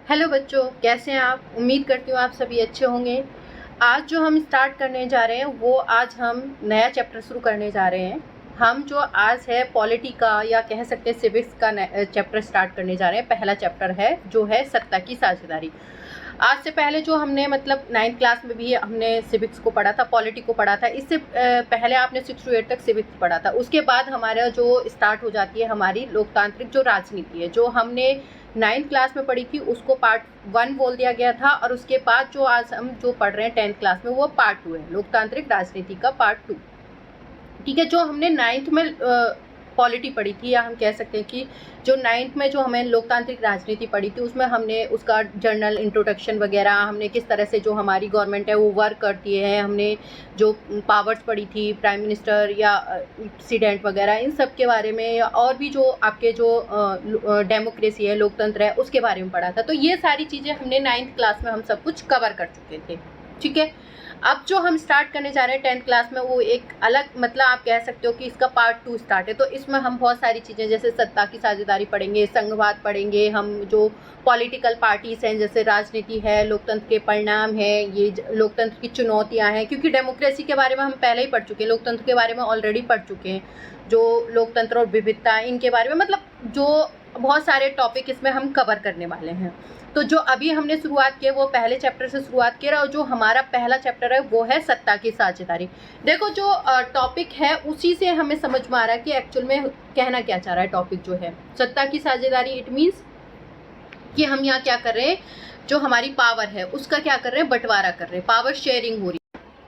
Hello बच्चों, कैसे हैं आप। उम्मीद करती हूँ आप सभी अच्छे होंगे। आज जो हम स्टार्ट करने जा रहे हैं वो आज हम नया चैप्टर शुरू करने जा रहे हैं। हम जो आज है पॉलिटी का या कह सकते हैं सिविक्स का चैप्टर स्टार्ट करने जा रहे हैं। पहला चैप्टर है जो है सत्ता की साझेदारी। आज से पहले जो हमने मतलब 9th क्लास में भी हमने सिविक्स को पढ़ा था, पॉलिटी को पढ़ा था। इससे पहले आपने 6 to 8 तक सिविक्स पढ़ा था। उसके बाद हमारा जो स्टार्ट हो जाती है हमारी लोकतांत्रिक जो राजनीति है, जो हमने 9th क्लास में पढ़ी थी उसको पार्ट 1 बोल दिया गया था। और उसके बाद जो आज हम जो पढ़ रहे हैं 10th क्लास में वो पार्ट 2 है, लोकतांत्रिक राजनीति का पार्ट 2। ठीक है, जो हमने 9th में पॉलिटी पढ़ी थी, या हम कह सकते हैं कि जो 9th में जो हमें लोकतांत्रिक राजनीति पढ़ी थी उसमें हमने उसका जर्नल इंट्रोडक्शन वगैरह, हमने किस तरह से जो हमारी गवर्नमेंट है वो वर्क करती है, हमने जो पावर्स पढ़ी थी प्राइम मिनिस्टर या प्रेसिडेंट वगैरह, इन सब के बारे में, और भी जो आपके जो डेमोक्रेसी है, लोकतंत्र है, उसके बारे में पढ़ा था। तो ये सारी चीज़ें हमने 9th क्लास में हम सब कुछ कवर कर चुके थे। ठीक है, अब जो हम स्टार्ट करने जा रहे हैं 10th क्लास में वो एक अलग, मतलब आप कह सकते हो कि इसका पार्ट 2 स्टार्ट है। तो इसमें हम बहुत सारी चीज़ें जैसे सत्ता की साझेदारी पढ़ेंगे, संघवाद पढ़ेंगे, हम जो पॉलिटिकल पार्टीज हैं जैसे राजनीति है, लोकतंत्र के परिणाम है, ये लोकतंत्र की चुनौतियां हैं, क्योंकि डेमोक्रेसी के बारे में हम पहले ही पढ़ चुके हैं, लोकतंत्र के बारे में ऑलरेडी पढ़ चुके हैं। जो लोकतंत्र और विविधता इनके बारे में, मतलब जो बहुत सारे टॉपिक इसमें हम कवर करने वाले हैं। तो जो अभी हमने शुरुआत की है वो पहले चैप्टर से शुरुआत की है, और जो हमारा पहला चैप्टर है वो है सत्ता की साझेदारी। देखो जो टॉपिक है उसी से हमें समझ में आ रहा है कि एक्चुअल में कहना क्या चाह रहा है टॉपिक जो है सत्ता की साझेदारी। इट मीन्स कि हम यहाँ क्या कर रहे हैं, जो हमारी पावर है उसका क्या कर रहे हैं, बंटवारा कर रहे हैं, पावर शेयरिंग हो रही है।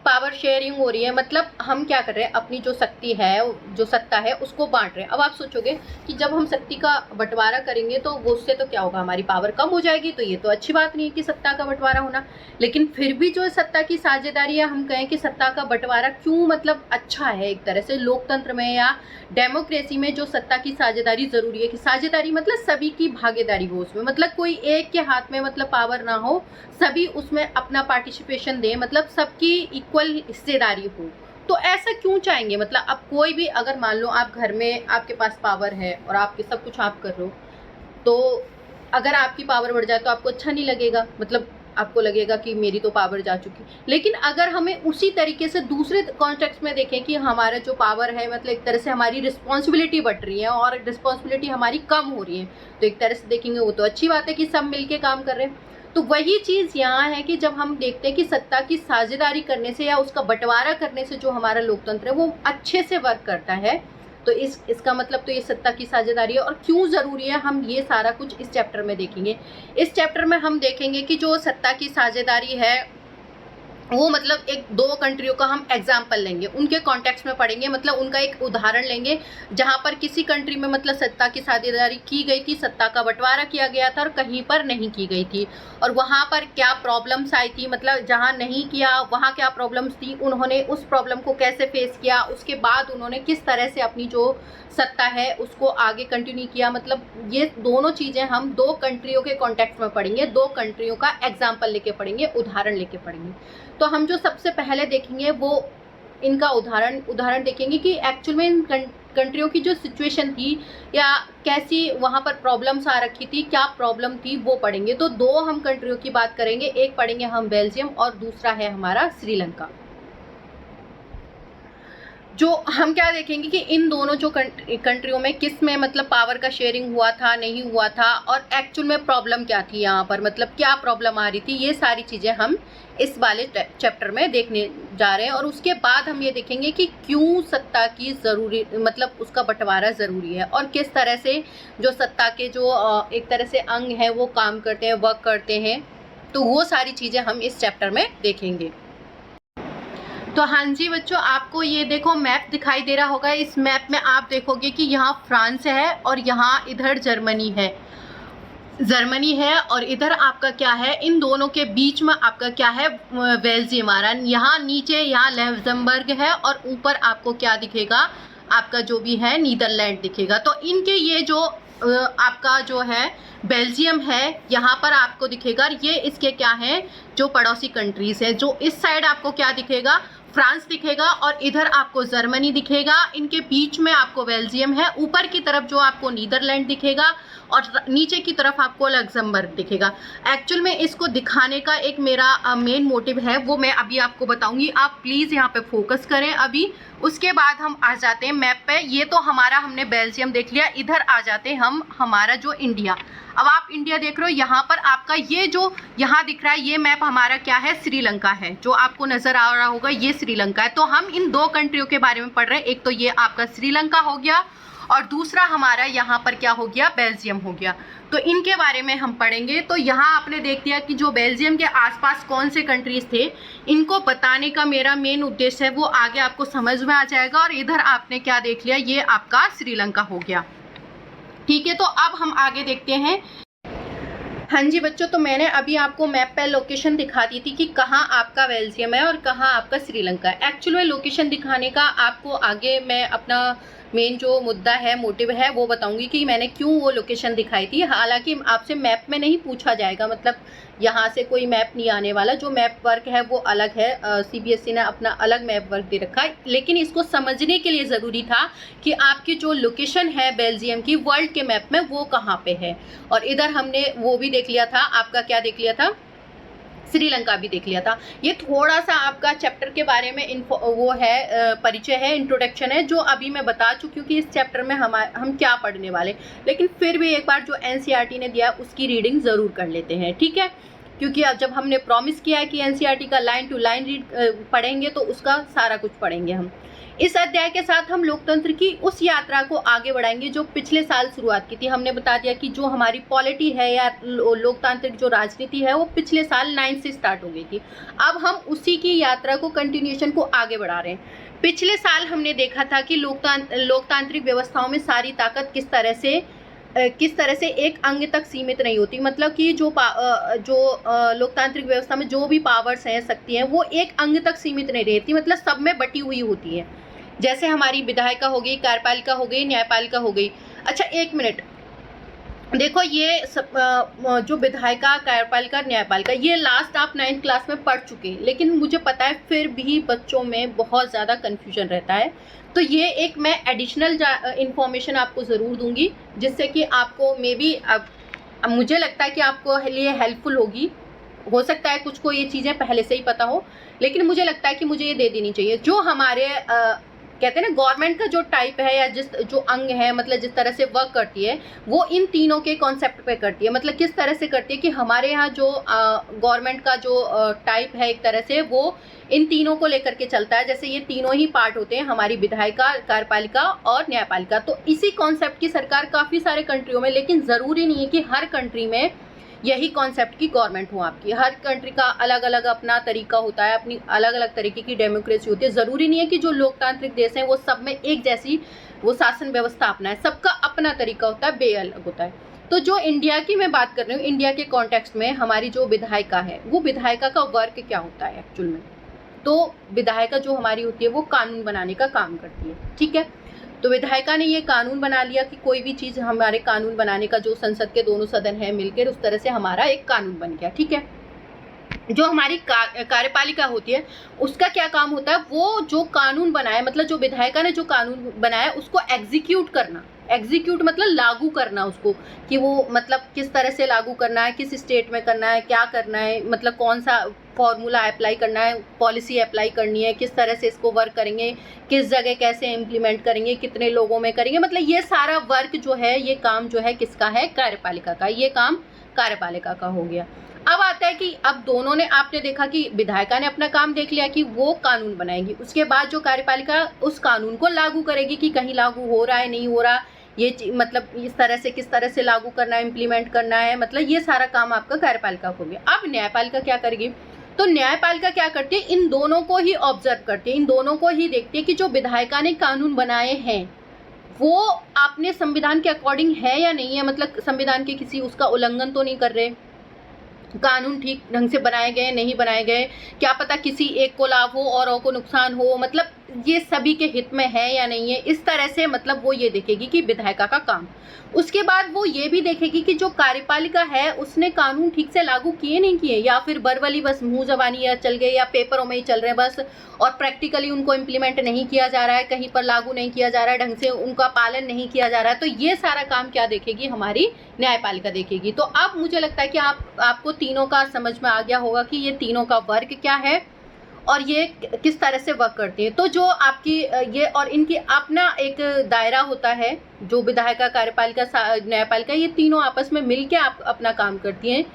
पावर शेयरिंग हो रही है मतलब हम क्या कर रहे हैं, अपनी जो शक्ति है, जो सत्ता है उसको बांट रहे हैं। अब आप सोचोगे कि जब हम शक्ति का बंटवारा करेंगे तो वो उससे तो क्या होगा, हमारी पावर कम हो जाएगी। तो ये तो अच्छी बात नहीं है कि सत्ता का बंटवारा होना। लेकिन फिर भी जो सत्ता की साझेदारी है, हम कहें कि सत्ता का बंटवारा क्यों मतलब अच्छा है एक तरह से लोकतंत्र में या डेमोक्रेसी में, जो सत्ता की साझेदारी जरूरी है। कि साझेदारी मतलब सभी की भागीदारी हो उसमें, मतलब कोई एक के हाथ में मतलब पावर ना हो, सभी उसमें अपना पार्टिसिपेशन दें, मतलब सबकी इक्वल हिस्सेदारी हो। तो ऐसा क्यों चाहेंगे, मतलब अब कोई भी, अगर मान लो आप घर में आपके पास पावर है और आपके सब कुछ आप कर रहे हो, तो अगर आपकी पावर बढ़ जाए तो आपको अच्छा नहीं लगेगा, मतलब आपको लगेगा कि मेरी तो पावर जा चुकी। लेकिन अगर हमें उसी तरीके से दूसरे कॉन्टेक्स्ट में देखें कि हमारा जो पावर है, मतलब एक तरह से हमारी रिस्पॉन्सिबिलिटी बढ़ रही है और रिस्पॉन्सिबिलिटी हमारी कम हो रही है, तो एक तरह से देखेंगे वो तो अच्छी बात है कि सब मिलके काम कर रहे हैं। तो वही चीज़ यहाँ है कि जब हम देखते हैं कि सत्ता की साझेदारी करने से या उसका बंटवारा करने से जो हमारा लोकतंत्र है वो अच्छे से वर्क करता है, तो इसका मतलब तो ये सत्ता की साझेदारी है। और क्यों ज़रूरी है, हम ये सारा कुछ इस चैप्टर में देखेंगे। इस चैप्टर में हम देखेंगे कि जो सत्ता की साझेदारी है वो मतलब एक दो कंट्रियों का हम एग्जाम्पल लेंगे, उनके कॉन्टेक्स्ट में पढ़ेंगे, मतलब उनका एक उदाहरण लेंगे जहां पर किसी कंट्री में मतलब सत्ता की साझेदारी की गई थी, सत्ता का बंटवारा किया गया था, और कहीं पर नहीं की गई थी, और वहां पर क्या प्रॉब्लम्स आई थी, मतलब जहां नहीं किया वहां क्या प्रॉब्लम्स थी, उन्होंने उस प्रॉब्लम को कैसे फेस किया, उसके बाद उन्होंने किस तरह से अपनी जो सत्ता है उसको आगे कंटिन्यू किया। मतलब ये दोनों चीज़ें हम दो कंट्रियों के कॉन्टेक्स्ट में पढ़ेंगे, दो कंट्रियों का एग्जाम्पल लेके पढ़ेंगे, उदाहरण लेके पढ़ेंगे। तो हम जो सबसे पहले देखेंगे वो इनका उदाहरण देखेंगे कि एक्चुअल में इन कंट्रियों की जो सिचुएशन थी या कैसी वहाँ पर प्रॉब्लम्स आ रखी थी, क्या प्रॉब्लम थी, वो पढ़ेंगे। तो दो हम कंट्रियों की बात करेंगे, एक पढ़ेंगे हम बेल्जियम और दूसरा है हमारा श्रीलंका। जो हम क्या देखेंगे कि इन दोनों जो कंट्रियों में किस में मतलब पावर का शेयरिंग हुआ था, नहीं हुआ था, और एक्चुअल में प्रॉब्लम क्या थी यहाँ पर, मतलब क्या प्रॉब्लम आ रही थी, ये सारी चीज़ें हम इस वाले चैप्टर में देखने जा रहे हैं। और उसके बाद हम ये देखेंगे कि क्यों सत्ता की ज़रूरी, मतलब उसका बंटवारा ज़रूरी है, और किस तरह से जो सत्ता के जो एक तरह से अंग हैं वो काम करते हैं, वर्क करते हैं। तो वो सारी चीज़ें हम इस चैप्टर में देखेंगे। तो हाँ जी बच्चों, आपको ये देखो मैप दिखाई दे रहा होगा। इस मैप में आप देखोगे कि यहाँ फ्रांस है और यहाँ इधर जर्मनी है और इधर आपका क्या है, इन दोनों के बीच में आपका क्या है, बेल्जियम आ रहा है। यहाँ नीचे यहाँ लक्ज़मबर्ग है और ऊपर आपको क्या दिखेगा, आपका जो भी है नीदरलैंड दिखेगा। तो इनके ये जो आपका जो है बेल्जियम है, यहाँ पर आपको दिखेगा, ये इसके क्या है, जो पड़ोसी कंट्रीज है। जो इस साइड आपको क्या दिखेगा, फ्रांस दिखेगा, और इधर आपको जर्मनी दिखेगा। इनके बीच में आपको बेल्जियम है, ऊपर की तरफ जो आपको नीदरलैंड दिखेगा, और नीचे की तरफ आपको लग्जमबर्ग दिखेगा। एक्चुअल में इसको दिखाने का एक मेरा मेन मोटिव है, वो मैं अभी आपको बताऊंगी। आप प्लीज़ यहाँ पे फोकस करें अभी। उसके बाद हम आ जाते हैं मैप पे। ये तो हमारा हमने बेल्जियम देख लिया, इधर आ जाते हैं हम हमारा जो इंडिया। अब आप इंडिया देख रहे हो, यहाँ पर आपका ये जो यहाँ दिख रहा है ये मैप हमारा क्या है, श्रीलंका है। जो आपको नजर आ रहा होगा ये श्रीलंका है। तो हम इन दो कंट्रियों के बारे में पढ़ रहे हैं। एक तो ये आपका श्रीलंका हो गया और दूसरा हमारा यहाँ पर क्या हो गया, बेल्जियम हो गया। तो इनके बारे में हम पढ़ेंगे। तो यहाँ आपने देख लिया कि जो बेल्जियम के आसपास कौन से कंट्रीज थे, इनको बताने का मेरा मेन उद्देश्य है, वो आगे आपको समझ में आ जाएगा। और इधर आपने क्या देख लिया, ये आपका श्रीलंका हो गया। ठीक है, तो अब हम आगे देखते हैं। हाँ जी बच्चों, तो मैंने अभी आपको मैप पे लोकेशन दिखा दी थी कि कहाँ आपका बेल्जियम है और कहाँ आपका श्रीलंका है। एक्चुअल में लोकेशन दिखाने का आपको आगे मैं अपना मेन जो मुद्दा है, मोटिव है, वो बताऊंगी कि मैंने क्यों वो लोकेशन दिखाई थी। हालांकि आपसे मैप में नहीं पूछा जाएगा, मतलब यहाँ से कोई मैप नहीं आने वाला। जो मैप वर्क है वो अलग है, सीबीएसई ने अपना अलग मैप वर्क दे रखा है। लेकिन इसको समझने के लिए ज़रूरी था कि आपकी जो लोकेशन है बेल्जियम की वर्ल्ड के मैप में वो कहाँ पे है। और इधर हमने वो भी देख लिया था, आपका क्या देख लिया था, श्रीलंका भी देख लिया था। ये थोड़ा सा आपका चैप्टर के बारे में वो है, परिचय है, इंट्रोडक्शन है, जो अभी मैं बता चुकी हूँ कि इस चैप्टर में हम क्या पढ़ने वाले। लेकिन फिर भी एक बार जो एनसीईआरटी ने दिया उसकी रीडिंग ज़रूर कर लेते हैं, ठीक है। क्योंकि अब जब हमने प्रॉमिस किया है कि एनसीईआरटी का लाइन टू लाइन रीड पढ़ेंगे, तो उसका सारा कुछ पढ़ेंगे हम। इस अध्याय के साथ हम लोकतंत्र की उस यात्रा को आगे बढ़ाएंगे जो पिछले साल शुरुआत की थी। हमने बता दिया कि जो हमारी पॉलिटी है या लोकतांत्रिक जो राजनीति है वो पिछले साल 9 से स्टार्ट हो गई थी। अब हम उसी की यात्रा को, कंटिन्यूएशन को आगे बढ़ा रहे हैं। पिछले साल हमने देखा था कि लोकतांत्रिक व्यवस्थाओं में सारी ताकत किस तरह से एक अंग तक सीमित नहीं होती। मतलब कि जो लोकतांत्रिक व्यवस्था में जो भी पावर्स हैं, शक्ति हैं, वो एक अंग तक सीमित नहीं रहती, मतलब सब में बटी हुई होती है। जैसे हमारी विधायिका हो गई, कार्यपालिका हो गई, न्यायपालिका हो गई। अच्छा एक मिनट देखो, ये सब जो विधायिका, कार्यपालिका, न्यायपालिका, ये लास्ट आप 9th क्लास में पढ़ चुके हैं। लेकिन मुझे पता है फिर भी बच्चों में बहुत ज़्यादा कन्फ्यूजन रहता है। तो ये एक मैं एडिशनल इन्फॉर्मेशन आपको ज़रूर दूंगी, जिससे कि आपको मे बी अब मुझे लगता है कि आपको लिए हेल्पफुल होगी। हो सकता है कुछ को ये चीज़ें पहले से ही पता हो, लेकिन मुझे लगता है कि मुझे ये दे देनी चाहिए। जो हमारे कहते हैं ना गवर्नमेंट का जो टाइप है या जो अंग है, मतलब जिस तरह से वर्क करती है, वो इन तीनों के कॉन्सेप्ट पे करती है। मतलब किस तरह से करती है कि हमारे यहाँ जो गवर्नमेंट का जो टाइप है, एक तरह से वो इन तीनों को लेकर के चलता है। जैसे ये तीनों ही पार्ट होते हैं, हमारी विधायिका, कार्यपालिका और न्यायपालिका। तो इसी कॉन्सेप्ट की सरकार काफ़ी सारे कंट्रियों में, लेकिन ज़रूरी नहीं है कि हर कंट्री में यही कॉन्सेप्ट की गवर्नमेंट हो आपकी। हर कंट्री का अलग अलग अपना तरीका होता है, अपनी अलग अलग तरीके की डेमोक्रेसी होती है। ज़रूरी नहीं है कि जो लोकतांत्रिक देश हैं वो सब में एक जैसी वो शासन व्यवस्था अपना है। सबका अपना तरीका होता है, बेअलग होता है। तो जो इंडिया की मैं बात कर रही हूँ, इंडिया के कॉन्टेक्स्ट में हमारी जो विधायिका है, वो विधायिका का वर्क क्या होता है एक्चुअल में। तो विधायिका जो हमारी होती है वो कानून बनाने का काम करती है, ठीक है। तो विधायिका ने ये कानून बना लिया कि कोई भी चीज़ हमारे कानून बनाने का, जो संसद के दोनों सदन है मिलकर, उस तरह से हमारा एक कानून बन गया, ठीक है। जो हमारी कार्यपालिका होती है उसका क्या काम होता है, वो जो कानून बनाए, मतलब जो विधायिका ने जो कानून बनाया उसको एग्जीक्यूट करना। एग्जीक्यूट मतलब लागू करना उसको, कि वो मतलब किस तरह से लागू करना है, किस स्टेट में करना है, क्या करना है, मतलब कौन सा फॉर्मूला अप्लाई करना है, पॉलिसी अप्लाई करनी है, किस तरह से इसको वर्क करेंगे, किस जगह कैसे इम्प्लीमेंट करेंगे, कितने लोगों में करेंगे। मतलब ये सारा वर्क जो है, ये काम जो है किसका है, कार्यपालिका का। ये काम कार्यपालिका का हो गया। अब आता है कि अब दोनों ने, आपने देखा कि विधायिका ने अपना काम देख लिया कि वो कानून बनाएगी, उसके बाद जो कार्यपालिका उस कानून को लागू करेगी कि कहीं लागू हो रहा है, नहीं हो रहा, ये मतलब इस तरह से किस तरह से लागू करना है, इम्प्लीमेंट करना है। मतलब ये सारा काम आपका कार्यपालिका को हो गया। अब न्यायपालिका क्या करेगी, तो न्यायपालिका क्या करती है, इन दोनों को ही ऑब्जर्व करती है, इन दोनों को ही देखती है कि जो विधायिका ने कानून बनाए हैं वो अपने संविधान के अकॉर्डिंग है या नहीं है। मतलब संविधान के किसी उसका उल्लंघन तो नहीं कर रहे, कानून ठीक ढंग से बनाए गए, नहीं बनाए गए, क्या पता किसी एक को लाभ हो औरों को नुकसान हो। मतलब ये सभी के हित में है या नहीं है, इस तरह से मतलब वो ये देखेगी कि विधायिका का काम। उसके बाद वो ये भी देखेगी कि जो कार्यपालिका है उसने कानून ठीक से लागू किए नहीं किए, या फिर बरवली बस मुंह जबानी या चल गए, या पेपरों में ही चल रहे हैं बस, और प्रैक्टिकली उनको इम्प्लीमेंट नहीं किया जा रहा है, कहीं पर लागू नहीं किया जा रहा है, ढंग से उनका पालन नहीं किया जा रहा है। तो ये सारा काम क्या देखेगी, हमारी न्यायपालिका देखेगी। तो अब मुझे लगता है कि आपको तीनों का समझ में आ गया होगा कि ये तीनों का वर्क क्या है और ये किस तरह से वर्क करती है। तो जो आपकी ये और इनकी अपना एक दायरा होता है, जो विधायिका, कार्यपालिका, न्यायपालिका, ये तीनों आपस में मिलके आप अपना काम करती हैं।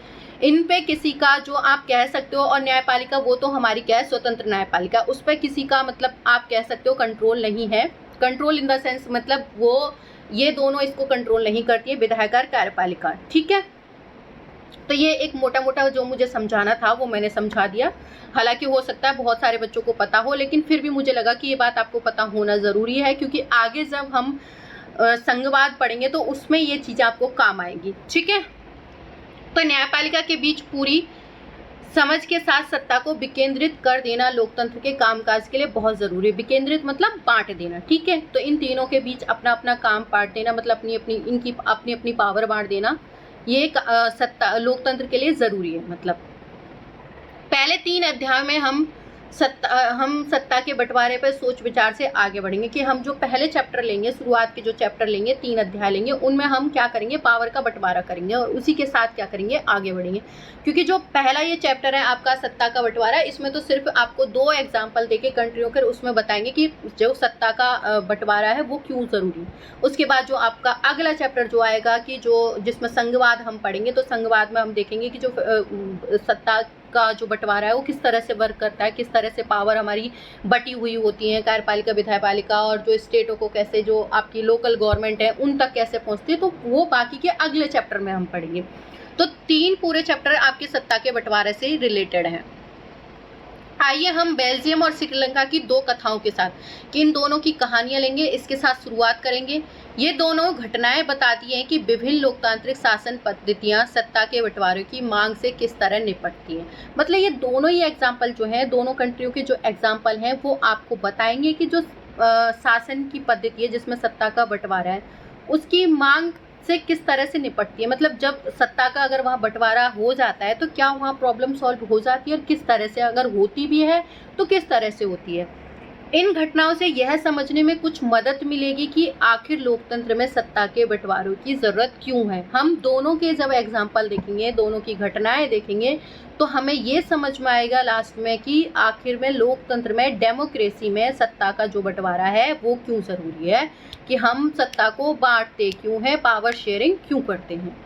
इन पे किसी का, जो आप कह सकते हो, और न्यायपालिका वो तो हमारी क्या है, स्वतंत्र न्यायपालिका, उस पर किसी का मतलब आप कह सकते हो कंट्रोल नहीं है। कंट्रोल इन द सेंस मतलब वो ये दोनों इसको कंट्रोल नहीं करती है, विधायिका और कार्यपालिका, ठीक है। तो ये एक मोटा मोटा जो मुझे समझाना था वो मैंने समझा दिया। हालांकि हो सकता है बहुत सारे बच्चों को पता हो, लेकिन फिर भी मुझे लगा कि ये बात आपको पता होना ज़रूरी है, क्योंकि आगे जब हम संघवाद पढ़ेंगे तो उसमें ये चीज़ें आपको काम आएगी, ठीक है। तो न्यायपालिका के बीच पूरी समझ के साथ सत्ता को विकेंद्रित कर देना लोकतंत्र के कामकाज के लिए बहुत जरूरी है। विकेंद्रित मतलब बांट देना, ठीक है। तो इन तीनों के बीच अपना अपना काम बांट देना, मतलब इनकी अपनी अपनी पावर बांट देना, ये सत्ता लोकतंत्र के लिए जरूरी है। मतलब पहले 3 अध्याय में हम सत्ता के बंटवारे पर सोच विचार से आगे बढ़ेंगे कि हम जो पहले चैप्टर लेंगे, शुरुआत के जो चैप्टर लेंगे, 3 अध्याय लेंगे, उनमें हम क्या करेंगे, पावर का बंटवारा करेंगे और उसी के साथ क्या करेंगे, आगे बढ़ेंगे। क्योंकि जो पहला ये चैप्टर है आपका सत्ता का बंटवारा, इसमें तो सिर्फ आपको 2 एग्जाम्पल देके कंट्रियों के उसमें बताएंगे कि जो सत्ता का बंटवारा है वो क्यों जरूरी है। उसके बाद जो आपका अगला चैप्टर जो आएगा कि जिसमें संघवाद हम पढ़ेंगे, तो संघवाद में हम देखेंगे कि जो सत्ता का जो बंटवारा है वो किस तरह से वर्क करता है, किस तरह से पावर हमारी बटी हुई होती है, कार्यपालिका, विधायपालिका, और जो स्टेटों को कैसे, जो आपकी लोकल गवर्नमेंट है उन तक कैसे पहुंचती है। तो वो बाकी के अगले चैप्टर में हम पढ़ेंगे। तो 3 पूरे चैप्टर आपके सत्ता के बंटवारे से रिलेटेड हैं। आइए हम बेल्जियम और श्रीलंका की 2 कथाओं के साथ, कि इन दोनों की कहानियां लेंगे, इसके साथ शुरुआत करेंगे। ये दोनों घटनाएं बताती हैं कि विभिन्न लोकतांत्रिक शासन पद्धतियां सत्ता के बंटवारे की मांग से किस तरह निपटती हैं। मतलब ये दोनों ही एग्जाम्पल जो हैं, दोनों कंट्रियों के जो एग्जाम्पल हैं, वो आपको बताएंगे कि जो शासन की पद्धति है जिसमें सत्ता का बंटवारा है, उसकी मांग से किस तरह से निपटती है। मतलब जब सत्ता का अगर वहाँ बंटवारा हो जाता है तो क्या वहाँ प्रॉब्लम सॉल्व हो जाती है, और किस तरह से, अगर होती भी है तो किस तरह से होती है। इन घटनाओं से यह समझने में कुछ मदद मिलेगी कि आखिर लोकतंत्र में सत्ता के बंटवारों की जरूरत क्यों है। हम दोनों के जब एग्जाम्पल देखेंगे, दोनों की घटनाएं देखेंगे, तो हमें ये समझ में आएगा लास्ट में कि आखिर में लोकतंत्र में, डेमोक्रेसी में सत्ता का जो बंटवारा है वो क्यों जरूरी है, कि हम सत्ता को बांटते क्यों हैं, पावर शेयरिंग क्यों करते हैं।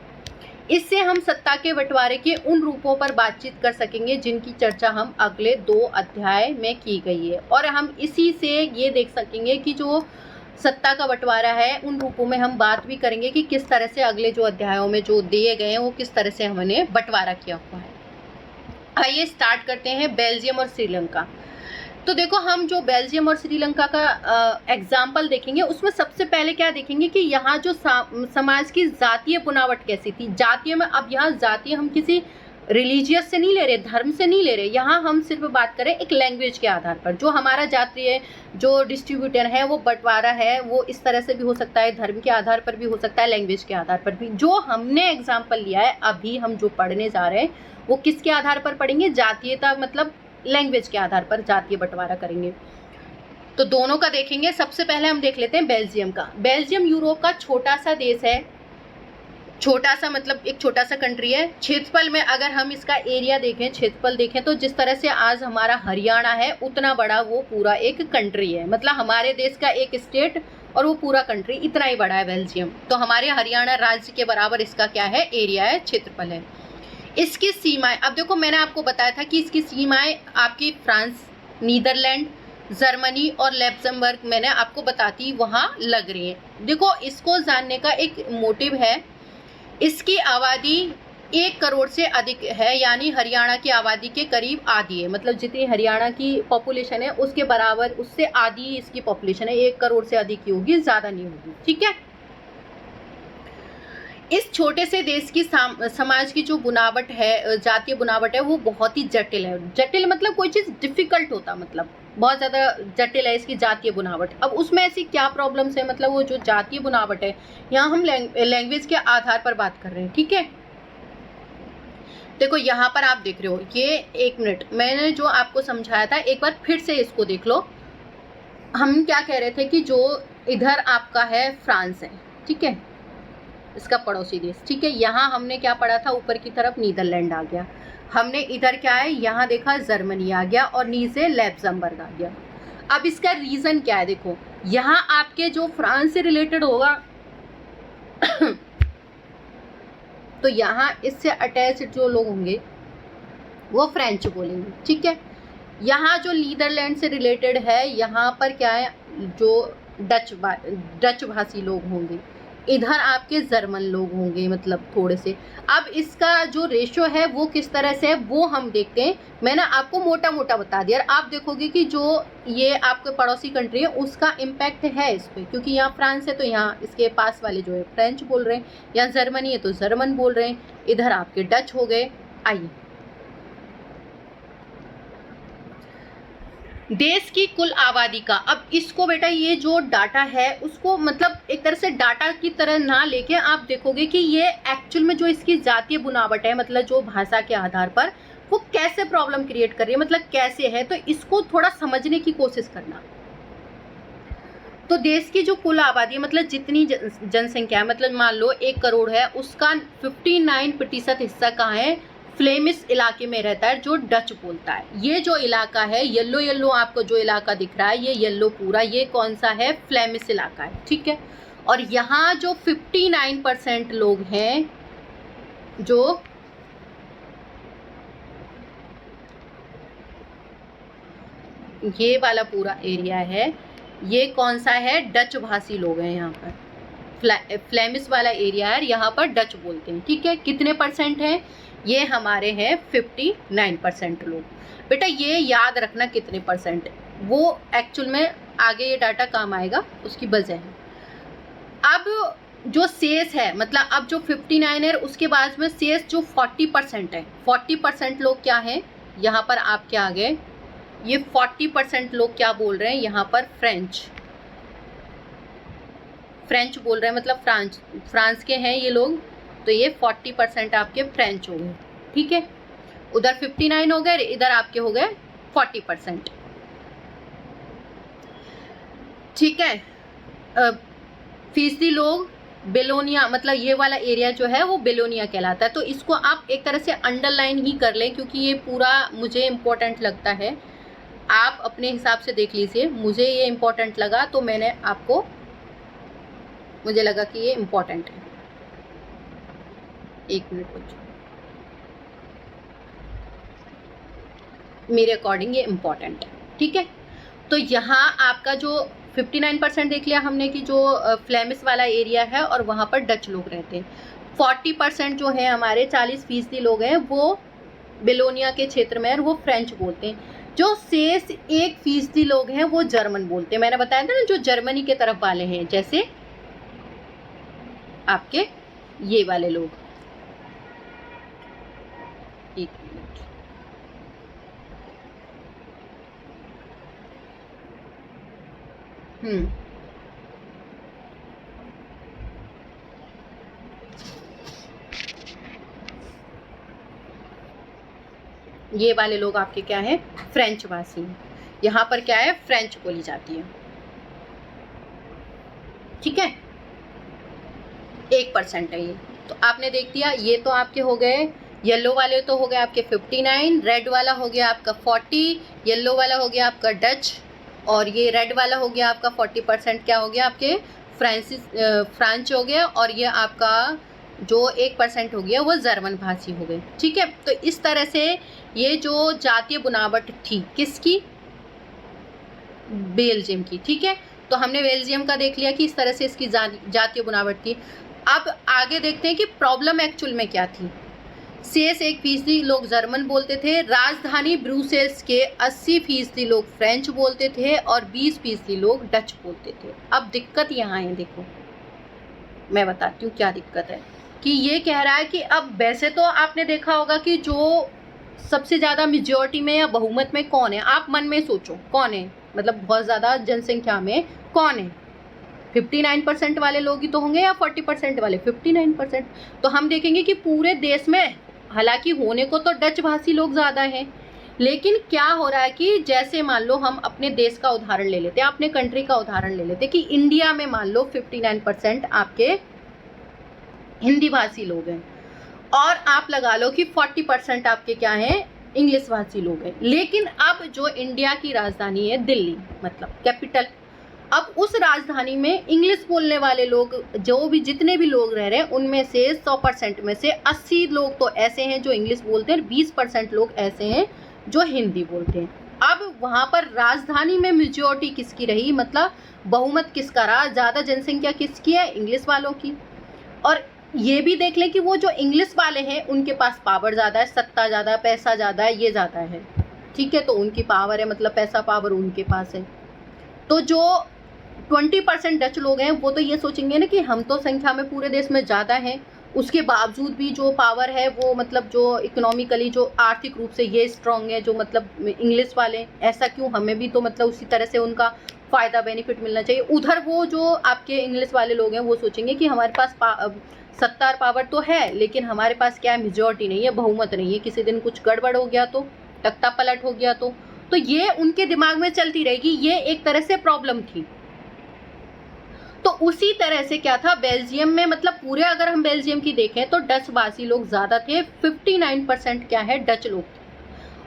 इससे हम सत्ता के बंटवारे के उन रूपों पर बातचीत कर सकेंगे जिनकी चर्चा हम अगले 2 अध्याय में की गई है, और हम इसी से ये देख सकेंगे कि जो सत्ता का बंटवारा है उन रूपों में हम बात भी करेंगे कि किस तरह से अगले जो अध्यायों में जो दिए गए हैं वो किस तरह से हमने बंटवारा किया हुआ है। आइए स्टार्ट करते हैं बेल्जियम और श्रीलंका। तो देखो, हम जो बेल्जियम और श्रीलंका का एग्जाम्पल देखेंगे, उसमें सबसे पहले क्या देखेंगे कि यहाँ जो समाज की जातीय बुनावट कैसी थी। जातीय में, अब यहाँ जातीय हम किसी रिलीजियस से नहीं ले रहे, धर्म से नहीं ले रहे, यहाँ हम सिर्फ बात करें एक लैंग्वेज के आधार पर। जो हमारा जातीय जो डिस्ट्रीब्यूटर है, वो बंटवारा है, वो इस तरह से भी हो सकता है, धर्म के आधार पर भी हो सकता है, लैंग्वेज के आधार पर भी। जो हमने एग्जाम्पल लिया है, अभी हम जो पढ़ने जा रहे हैं, वो किसके आधार पर पढ़ेंगे, जातीयता, मतलब लैंग्वेज के आधार पर जातीय बंटवारा करेंगे। तो दोनों का देखेंगे। सबसे पहले हम देख लेते हैं बेल्जियम का। बेल्जियम यूरोप का छोटा सा देश है, छोटा सा मतलब एक छोटा सा कंट्री है। क्षेत्रफल में अगर हम इसका एरिया देखें, क्षेत्रफल देखें, तो जिस तरह से आज हमारा हरियाणा है, उतना बड़ा वो पूरा एक कंट्री है। मतलब हमारे देश का एक स्टेट और वो पूरा कंट्री इतना ही बड़ा है बेल्जियम। तो हमारे हरियाणा राज्य के बराबर इसका क्या है, एरिया है, क्षेत्रफल है। इसकी सीमाएं, अब देखो मैंने आपको बताया था कि इसकी सीमाएं आपकी फ्रांस, नीदरलैंड, जर्मनी और लैक्समबर्ग मैंने आपको बताती वहाँ लग रही है। देखो, इसको जानने का एक मोटिव है, इसकी आबादी 1 करोड़ से अधिक है, यानी हरियाणा की आबादी के करीब आधी है। मतलब जितनी हरियाणा की पॉपुलेशन है उसके बराबर, उससे आधी इसकी पॉपुलेशन है। 1 करोड़ से अधिक की होगी, ज़्यादा नहीं होगी, ठीक है। इस छोटे से देश की समाज की जो बुनावट है, जातीय बुनावट है, वो बहुत ही जटिल है। जटिल मतलब कोई चीज़ डिफिकल्ट होता, मतलब बहुत ज़्यादा जटिल है इसकी जातीय बुनावट। अब उसमें ऐसी क्या प्रॉब्लम्स है, मतलब वो जो जातीय बुनावट है, यहाँ हम लैंग्वेज के आधार पर बात कर रहे हैं, ठीक है। देखो यहाँ पर आप देख रहे हो, ये 1 मिनट मैंने जो आपको समझाया था, एक बार फिर से इसको देख लो। हम क्या कह रहे थे कि जो इधर आपका है फ्रांस है, ठीक है, इसका पड़ोसी देश, ठीक है। यहाँ हमने क्या पढ़ा था, ऊपर की तरफ नीदरलैंड आ गया, हमने इधर क्या है, यहाँ देखा जर्मनी आ गया और नीचे लैक्समबर्ग आ गया। अब इसका रीजन क्या है, देखो यहाँ आपके जो फ्रांस से रिलेटेड होगा तो यहाँ इससे अटैच्ड जो लोग होंगे वो फ्रेंच बोलेंगे, ठीक है। यहाँ जो नीदरलैंड से रिलेटेड है, यहाँ पर क्या है, जो डच भाषी लोग होंगे, इधर आपके जर्मन लोग होंगे, मतलब थोड़े से। अब इसका जो रेशियो है वो किस तरह से है वो हम देखते हैं। मैंने आपको मोटा मोटा बता दिया, आप देखोगे कि जो ये आपके पड़ोसी कंट्री है उसका इम्पैक्ट है इस पर, क्योंकि यहाँ फ्रांस है तो यहाँ इसके पास वाले जो है फ्रेंच बोल रहे हैं, यहाँ जर्मनी है तो जर्मन बोल रहे हैं, इधर आपके डच हो गए। आइए, देश की कुल आबादी का, अब इसको बेटा ये जो डाटा है उसको मतलब एक तरह से डाटा की तरह ना लेके आप देखोगे कि ये एक्चुअल में जो इसकी जातीय बुनावट है, मतलब जो भाषा के आधार पर वो कैसे प्रॉब्लम क्रिएट कर रही है, मतलब कैसे है, तो इसको थोड़ा समझने की कोशिश करना। तो देश की जो कुल आबादी है, मतलब जितनी जनसंख्या है, मतलब मान लो 1 करोड़ है, उसका 59% हिस्सा कहाँ है, फ्लेमिश इलाके में रहता है, जो डच बोलता है। ये जो इलाका है, येलो येलो आपको जो इलाका दिख रहा है, ये येलो पूरा, ये कौन सा है, फ्लेमिश इलाका है, ठीक है। और यहाँ जो 59% लोग हैं, जो ये वाला पूरा एरिया है, ये कौन सा है, डच भाषी लोग हैं। यहाँ पर फ्लेमिश वाला एरिया है, यहाँ पर डच बोलते हैं, ठीक है। कितने परसेंट हैं, ये हमारे हैं 59% लोग। बेटा ये याद रखना कितने परसेंट, वो एक्चुअल में आगे ये डाटा काम आएगा, उसकी वजह है। अब जो शेष है, मतलब अब जो 59 है उसके बाद में शेष जो 40% है, 40% लोग क्या हैं, यहाँ पर आपके आ गए, ये 40% लोग क्या बोल रहे हैं, यहाँ पर फ्रेंच बोल रहे हैं, मतलब फ्रांस के हैं ये लोग, तो ये 40% आपके फ्रेंच हो गए, ठीक है। उधर 59 हो गए, इधर आपके हो गए 40%, ठीक है। फीसदी लोग बेलोनिया, मतलब ये वाला एरिया जो है वो बेलोनिया कहलाता है। तो इसको आप एक तरह से अंडरलाइन ही कर लें, क्योंकि ये पूरा मुझे इम्पोर्टेंट लगता है, आप अपने हिसाब से देख लीजिए। मुझे ये इम्पोर्टेंट लगा तो मैंने आपको, मुझे लगा कि ये इम्पोर्टेंट है। 1 मिनट कुछ, मेरे अकॉर्डिंग ये इम्पोर्टेंट है, ठीक है। तो यहाँ आपका जो 59% देख लिया हमने कि जो फ्लेमिश वाला एरिया है और वहाँ पर डच लोग रहते हैं। 40% जो है हमारे 40% लोग हैं वो बेलोनिया के क्षेत्र में है और वो फ्रेंच बोलते हैं। जो शेष 1% लोग हैं वो जर्मन बोलते हैं। मैंने बताया था ना, जो जर्मनी के तरफ वाले हैं, जैसे आपके ये वाले लोग। 1 मिनट, ये वाले लोग आपके क्या है, फ्रेंच भाषी हैं। यहाँ पर क्या है, फ्रेंच बोली जाती है, ठीक है। 1% है ये, तो आपने देख दिया। ये तो आपके हो गए, येलो वाले तो हो गए आपके 59, रेड वाला हो गया आपका 40, येलो वाला हो गया आपका डच, और ये रेड वाला हो गया आपका 40% क्या हो गया आपके फ्रांच हो गया, और ये आपका जो 1% हो गया वो जर्मन भाषी हो गए, ठीक है। तो इस तरह से ये जो जातीय बुनावट थी किसकी, बेल्जियम की, ठीक है। तो हमने बेल्जियम का देख लिया कि इस तरह से इसकी जातीय बुनावट थी। अब आगे देखते हैं कि प्रॉब्लम एक्चुअल में क्या थी। शेष 1% लोग जर्मन बोलते थे, राजधानी ब्रुसेल्स के 80% लोग फ्रेंच बोलते थे और 20% लोग डच बोलते थे। अब दिक्कत यहाँ है, देखो मैं बताती हूँ क्या दिक्कत है, कि ये कह रहा है कि अब वैसे तो आपने देखा होगा कि जो सबसे ज़्यादा मेजॉरिटी में या बहुमत में कौन है? आप मन में सोचो कौन है, मतलब बहुत ज़्यादा जनसंख्या में कौन है? 59% वाले लोग ही तो होंगे या 40% वाले? 59%। तो हम देखेंगे कि पूरे देश में हालांकि होने को तो डच भाषी लोग ज़्यादा हैं, लेकिन क्या हो रहा है कि जैसे मान लो हम अपने देश का उदाहरण ले लेते हैं, अपने कंट्री का उदाहरण ले लेते हैं कि इंडिया में मान लो 59% आपके हिंदी भाषी लोग हैं और आप लगा लो कि 40% आपके क्या हैं, इंग्लिश भाषी लोग हैं। लेकिन अब जो इंडिया की राजधानी है दिल्ली, मतलब कैपिटल, अब उस राजधानी में इंग्लिश बोलने वाले लोग जो भी जितने भी लोग रह रहे हैं उनमें से 100% में से 80 लोग तो ऐसे हैं जो इंग्लिश बोलते हैं, 20% लोग ऐसे हैं जो हिंदी बोलते हैं। अब वहाँ पर राजधानी में मेजॉरिटी किसकी रही, मतलब बहुमत किसका रहा, ज़्यादा जनसंख्या किसकी है, इंग्लिश वालों की। और ये भी देख लें कि वो जो इंग्लिश वाले हैं उनके पास पावर ज़्यादा है, सत्ता ज़्यादा है, पैसा ज़्यादा है, ये ज़्यादा है, ठीक है। तो उनकी पावर है, मतलब पैसा पावर उनके पास है। तो जो 20% डच लोग हैं वो तो ये सोचेंगे ना कि हम तो संख्या में पूरे देश में ज़्यादा हैं, उसके बावजूद भी जो पावर है वो मतलब जो इकोनॉमिकली जो आर्थिक रूप से ये स्ट्रांग है जो मतलब इंग्लिश वाले, ऐसा क्यों, हमें भी तो मतलब उसी तरह से उनका फ़ायदा बेनिफिट मिलना चाहिए। उधर वो जो आपके इंग्लिश वाले लोग हैं वो सोचेंगे कि हमारे पास सत्ता और पावर तो है लेकिन हमारे पास क्या है, मेजॉरिटी नहीं है, बहुमत नहीं है, किसी दिन कुछ गड़बड़ हो गया तो, तख्ता पलट हो गया तो ये उनके दिमाग में चलती रहेगी। ये एक तरह से प्रॉब्लम थी। तो उसी तरह से क्या था बेल्जियम में, मतलब पूरे अगर हम बेल्जियम की देखें तो डच भाषी लोग ज़्यादा थे, 59% क्या है डच लोग थे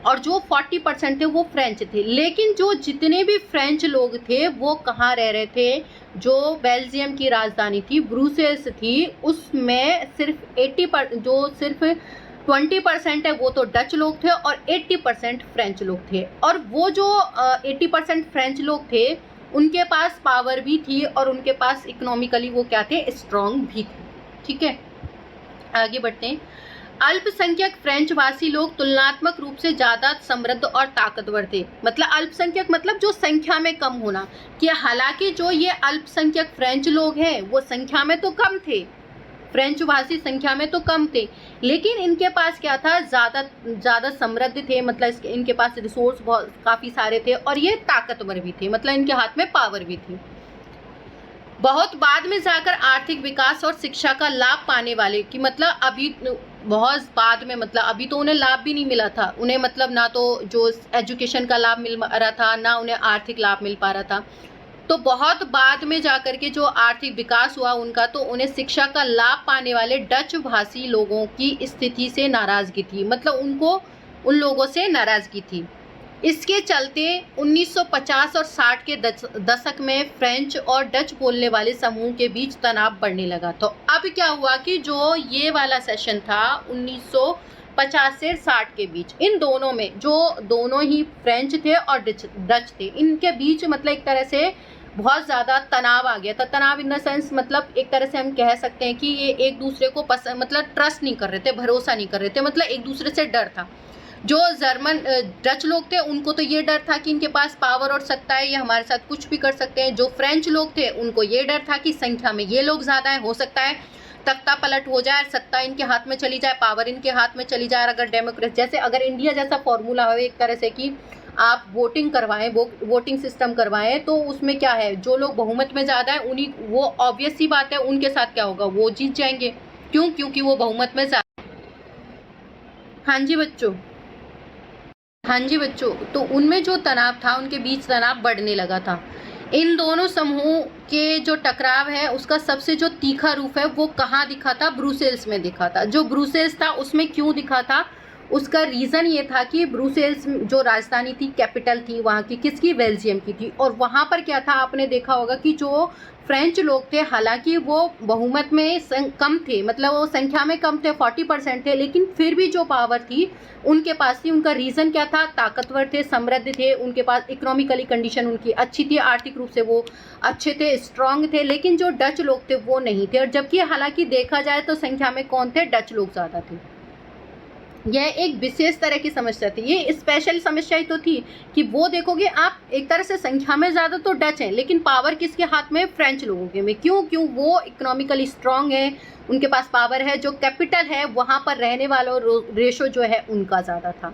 और जो 40% थे वो फ्रेंच थे। लेकिन जो जितने भी फ्रेंच लोग थे वो कहाँ रह रहे थे, जो बेल्जियम की राजधानी थी ब्रुसेल्स थी, उसमें सिर्फ 20% है वो तो डच लोग थे और 80% फ्रेंच लोग थे। और वो जो 80% फ्रेंच लोग थे उनके पास पावर भी थी और उनके पास इकोनॉमिकली वो क्या थे, स्ट्रॉन्ग भी थे, ठीक है। आगे बढ़ते हैं। अल्पसंख्यक फ्रेंच भाषी लोग तुलनात्मक रूप से ज़्यादा समृद्ध और ताकतवर थे। मतलब अल्पसंख्यक मतलब जो संख्या में कम होना, कि हालांकि जो ये अल्पसंख्यक फ्रेंच लोग हैं वो संख्या में तो कम थे, फ्रेंच भाषी संख्या में तो कम थे, लेकिन इनके पास क्या था, ज़्यादा समृद्ध थे, मतलब इनके पास रिसोर्स बहुत काफ़ी सारे थे और ये ताकतवर भी थे, मतलब इनके हाथ में पावर भी थी। बहुत बाद में जाकर आर्थिक विकास और शिक्षा का लाभ पाने वाले, कि मतलब अभी बहुत बाद में, मतलब अभी तो उन्हें लाभ भी नहीं मिला था, उन्हें मतलब ना तो जो एजुकेशन का लाभ मिल रहा था ना उन्हें आर्थिक लाभ मिल पा रहा था। तो बहुत बाद में जाकर के जो आर्थिक विकास हुआ उनका, तो उन्हें शिक्षा का लाभ पाने वाले डच भाषी लोगों की स्थिति से नाराज़गी थी, मतलब उनको उन लोगों से नाराज़गी थी। इसके चलते 1950 और 60 के दशक में फ्रेंच और डच बोलने वाले समूह के बीच तनाव बढ़ने लगा। तो अब क्या हुआ कि जो ये वाला सेशन था 1950 से 60 के बीच, इन दोनों में जो दोनों ही फ्रेंच थे और डच थे, इनके बीच मतलब एक तरह से बहुत ज़्यादा तनाव आ गया था। तनाव इन द सेंस मतलब एक तरह से हम कह सकते हैं कि ये एक दूसरे को मतलब ट्रस्ट नहीं कर रहे थे, भरोसा नहीं कर रहे थे, मतलब एक दूसरे से डर था। जो जर्मन डच लोग थे उनको तो ये डर था कि इनके पास पावर और सत्ता है, ये हमारे साथ कुछ भी कर सकते हैं। जो फ्रेंच लोग थे उनको ये डर था कि संख्या में ये लोग ज़्यादा हैं, हो सकता है तख्ता पलट हो जाए, सत्ता इनके हाथ में चली जाए, पावर इनके हाथ में चली जाए। अगर डेमोक्रेसी जैसे अगर इंडिया जैसा फॉर्मूला हो एक तरह से कि आप वोटिंग करवाएं, वोटिंग सिस्टम करवाएं, तो उसमें क्या है, जो लोग बहुमत में ज़्यादा है उन्हीं, वो ऑब्वियस सी बात है उनके साथ क्या होगा, वो जीत जाएंगे। क्यों? क्योंकि वो बहुमत में ज़्यादा। हाँ जी बच्चों, हाँ जी बच्चों, तो उनमें जो तनाव था, उनके बीच तनाव बढ़ने लगा था। इन दोनों समूह के जो टकराव है उसका सबसे जो तीखा रूप है वो कहाँ दिखा था, ब्रुसेल्स में दिखा था। जो ब्रुसेल्स था उसमें क्यों दिखा था, उसका रीज़न ये था कि ब्रुसेल्स जो राजधानी थी, कैपिटल थी वहाँ की, किसकी, बेल्जियम की थी। और वहाँ पर क्या था, आपने देखा होगा कि जो फ्रेंच लोग थे हालांकि वो बहुमत में कम थे, मतलब वो संख्या में कम थे, 40% थे, लेकिन फिर भी जो पावर थी उनके पास थी। उनका रीज़न क्या था, ताकतवर थे, समृद्ध थे, उनके पास इकोनॉमिकली कंडीशन उनकी अच्छी थी, आर्थिक रूप से वो अच्छे थे, स्ट्रांग थे। लेकिन जो डच लोग थे वो नहीं थे। और जबकि हालांकि देखा जाए तो संख्या में कौन थे, डच लोग ज़्यादा थे। यह एक विशेष तरह की समस्या थी, ये स्पेशल समस्या ही तो थी कि वो देखोगे आप एक तरह से संख्या में ज़्यादा तो डच हैं, लेकिन पावर किसके हाथ में? फ्रेंच लोगों के में। क्यों? वो इकोनॉमिकली स्ट्रांग है, उनके पास पावर है, जो कैपिटल है वहाँ पर रहने वालों रेशो जो है उनका ज़्यादा था।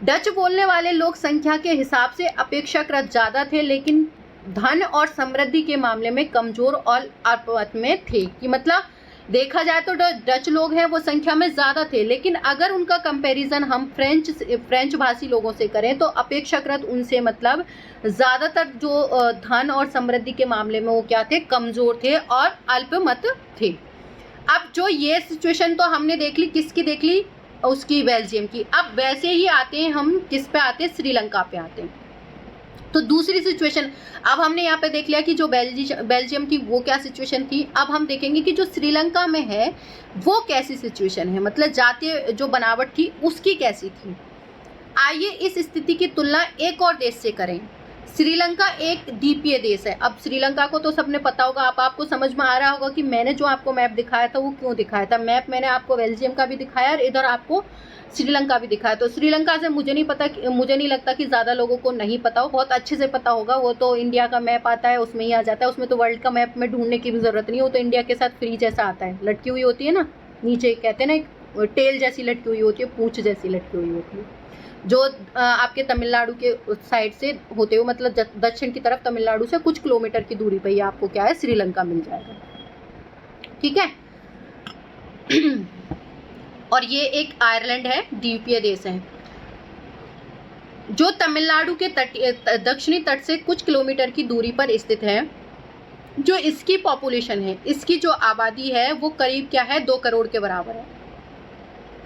डच बोलने वाले लोग संख्या के हिसाब से अपेक्षाकृत ज़्यादा थे, लेकिन धन और समृद्धि के मामले में कमज़ोर और अल्पमत में थे। कि मतलब देखा जाए तो डच लोग हैं वो संख्या में ज़्यादा थे, लेकिन अगर उनका कंपैरिजन हम फ्रेंच भाषी लोगों से करें तो अपेक्षाकृत उनसे मतलब ज़्यादातर जो धन और समृद्धि के मामले में वो क्या थे? कमज़ोर थे और अल्पमत थे। अब जो ये सिचुएशन तो हमने देख ली, किसकी देख ली? उसकी, बेल्जियम की। अब वैसे ही आते हैं हम किस पे आते हैं? श्रीलंका पे आते हैं। तो दूसरी सिचुएशन, अब हमने यहाँ पे देख लिया कि जो बेल्जियम थी वो क्या सिचुएशन थी। अब हम देखेंगे कि जो श्रीलंका में है वो कैसी सिचुएशन है, मतलब जातीय जो बनावट थी उसकी कैसी थी। आइए इस स्थिति की तुलना एक और देश से करें। श्रीलंका एक द्वीपीय देश है। अब श्रीलंका को तो सबने पता होगा, आपको समझ में आ रहा होगा कि मैंने जो आपको मैप दिखाया था वो क्यों दिखाया था। मैप मैंने आपको बेल्जियम का भी दिखाया और इधर आपको श्रीलंका भी दिखाया। तो श्रीलंका से मुझे नहीं लगता कि ज़्यादा लोगों को नहीं पता हो, बहुत अच्छे से पता होगा। वो तो इंडिया का मैप आता है उसमें ही आ जाता है, उसमें तो वर्ल्ड का मैप में ढूंढने की भी ज़रूरत नहीं, वो तो इंडिया के साथ फ्री जैसा आता है, लटकी हुई होती है ना नीचे, कहते हैं ना एक टेल जैसी लटकी हुई होती है, पूंछ जैसी लटकी हुई होती है, जो आपके तमिलनाडु के साइड से होते हुए मतलब दक्षिण की तरफ तमिलनाडु से कुछ किलोमीटर की दूरी पर ही आपको क्या है? श्रीलंका मिल जाएगा। ठीक है। और ये एक आयरलैंड है, द्वीपीय देश है, जो तमिलनाडु के दक्षिणी तट से कुछ किलोमीटर की दूरी पर स्थित है। जो इसकी पॉपुलेशन है, इसकी जो आबादी है वो करीब क्या है? 2 करोड़ के बराबर है,